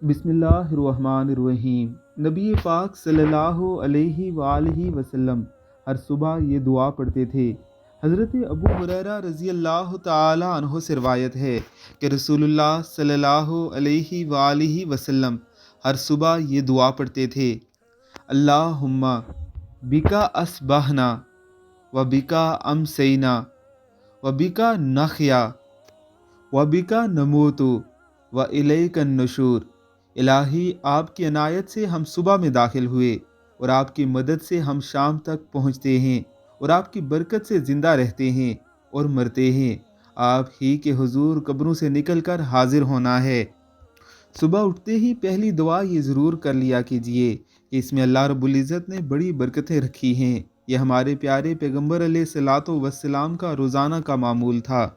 بسم اللہ الرحمن الرحیم۔ نبی پاک صلی اللہ علیہ وآلہ وسلم ہر صبح یہ دعا پڑھتے تھے۔ حضرت ابو ہریرہ رضی اللہ تعالی عنہ سے روایت ہے کہ رسول اللہ صلی اللہ علیہ وآلہ وسلم ہر صبح یہ دعا پڑھتے تھے: اللہم بکا اصبحنا و بکا امسینا و بکا نحیا و بکا نموت و الیک النشور۔ الہی، آپ کی عنایت سے ہم صبح میں داخل ہوئے اور آپ کی مدد سے ہم شام تک پہنچتے ہیں اور آپ کی برکت سے زندہ رہتے ہیں اور مرتے ہیں۔ آپ ہی کے حضور قبروں سے نکل کر حاضر ہونا ہے۔ صبح اٹھتے ہی پہلی دعا یہ ضرور کر لیا کیجئے کہ اس میں اللہ رب العزت نے بڑی برکتیں رکھی ہیں۔ یہ ہمارے پیارے پیغمبر علیہ الصلوۃ والسلام کا روزانہ کا معمول تھا۔